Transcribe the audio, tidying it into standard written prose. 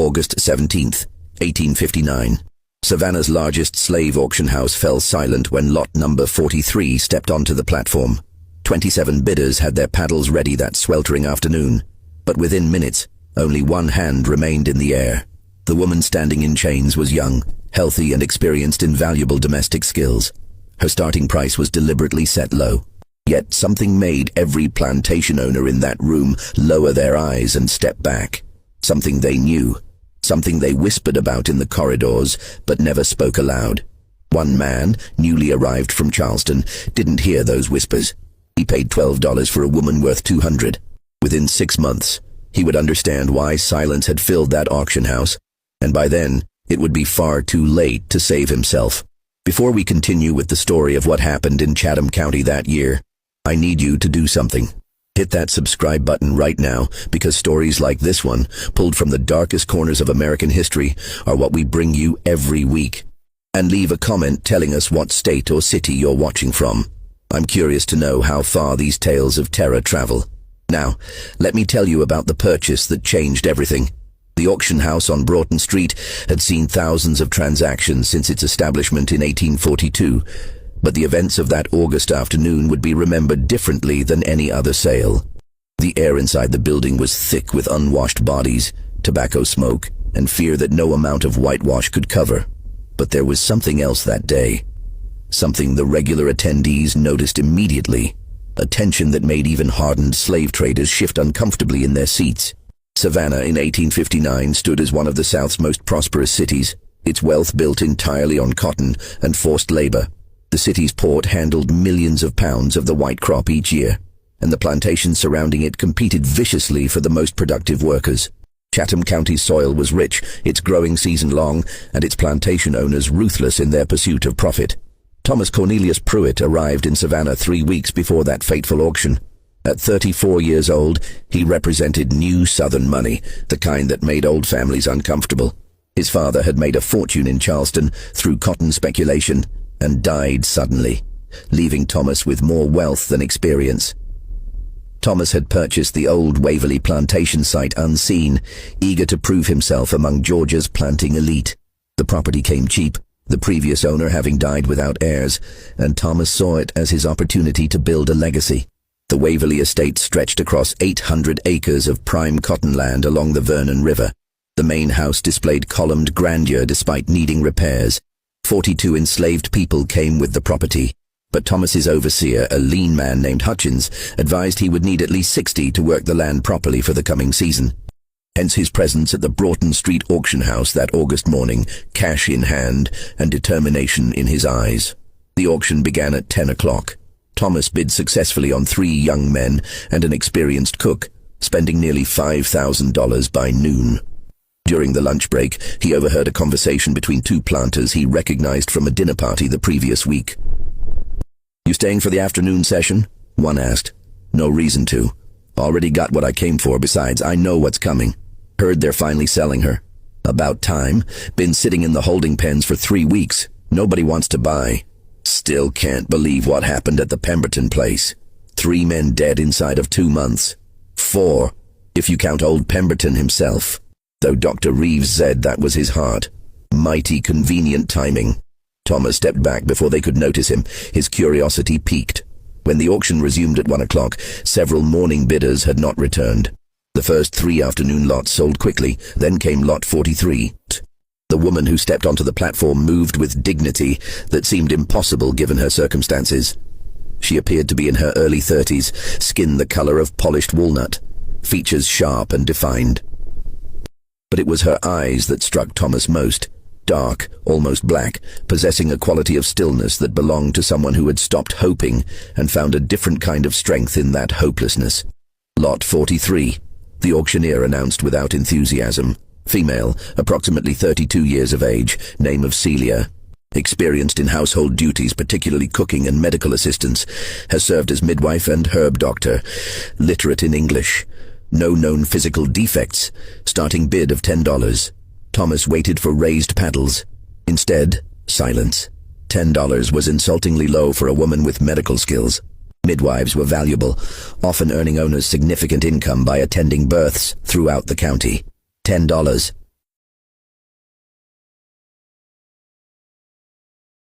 August 17th, 1859. Savannah's largest slave auction house fell silent when lot number 43 stepped onto the platform. 27 bidders had their paddles ready that sweltering afternoon, but within minutes, only one hand remained in the air. The woman standing in chains was young, healthy, and experienced in valuable domestic skills. Her starting price was deliberately set low. Yet something made every plantation owner in that room lower their eyes and step back. Something they knew. Something they whispered about in the corridors, but never spoke aloud. One man, newly arrived from Charleston, didn't hear those whispers. He paid $12 for a woman worth $200. Within 6 months, he would understand why silence had filled that auction house, and by then, it would be far too late to save himself. Before we continue with the story of what happened in Chatham County that year, I need you to do something. Hit that subscribe button right now, because stories like this one, pulled from the darkest corners of American history, are what we bring you every week. And leave a comment telling us what state or city you're watching from. I'm curious to know how far these tales of terror travel. Now, let me tell you about the purchase that changed everything. The auction house on Broughton Street had seen thousands of transactions since its establishment in 1842, but the events of that August afternoon would be remembered differently than any other sale. The air inside the building was thick with unwashed bodies, tobacco smoke, and fear that no amount of whitewash could cover. But there was something else that day. Something the regular attendees noticed immediately. A tension that made even hardened slave traders shift uncomfortably in their seats. Savannah in 1859 stood as one of the South's most prosperous cities, its wealth built entirely on cotton and forced labor. The city's port handled millions of pounds of the white crop each year, and the plantations surrounding it competed viciously for the most productive workers. Chatham County's soil was rich, its growing season long, and its plantation owners ruthless in their pursuit of profit. Thomas Cornelius Pruitt arrived in Savannah 3 weeks before that fateful auction. At 34 years old, he represented new Southern money, the kind that made old families uncomfortable. His father had made a fortune in Charleston through cotton speculation, and died suddenly, leaving Thomas with more wealth than experience. Thomas had purchased the old Waverly plantation site unseen, eager to prove himself among Georgia's planting elite. The property came cheap, the previous owner having died without heirs, and Thomas saw it as his opportunity to build a legacy. The Waverly estate stretched across 800 acres of prime cotton land along the Vernon River. The main house displayed columned grandeur despite needing repairs. 42 enslaved people came with the property, but Thomas's overseer, a lean man named Hutchins, advised he would need at least 60 to work the land properly for the coming season. Hence his presence at the Broughton Street auction house that August morning, cash in hand and determination in his eyes. The auction began at 10 o'clock. Thomas bid successfully on 3 young men and an experienced cook, spending nearly $5,000 by noon. During the lunch break, he overheard a conversation between 2 planters he recognized from a dinner party the previous week. "You staying for the afternoon session?" one asked. "No reason to. Already got what I came for. Besides, I know what's coming. Heard they're finally selling her." "About time. Been sitting in the holding pens for 3 weeks. Nobody wants to buy." "Still can't believe what happened at the Pemberton place. 3 men dead inside of 2 months. 4, if you count old Pemberton himself. Though Dr. Reeves said that was his heart. Mighty convenient timing." Thomas stepped back before they could notice him, his curiosity piqued. When the auction resumed at 1 o'clock, several morning bidders had not returned. The first 3 afternoon lots sold quickly, then came lot 43. The woman who stepped onto the platform moved with dignity that seemed impossible given her circumstances. She appeared to be in her early 30s, skin the color of polished walnut, features sharp and defined. But it was her eyes that struck Thomas most, dark, almost black, possessing a quality of stillness that belonged to someone who had stopped hoping and found a different kind of strength in that hopelessness. Lot 43, the auctioneer announced without enthusiasm. Female, approximately 32 years of age, name of Celia. Experienced in household duties, particularly cooking and medical assistance, has served as midwife and herb doctor. Literate in English. No known physical defects. Starting bid of $10. Thomas waited for raised paddles. Instead, silence. $10 was insultingly low for a woman with medical skills. Midwives were valuable, often earning owners significant income by attending births throughout the county. $10.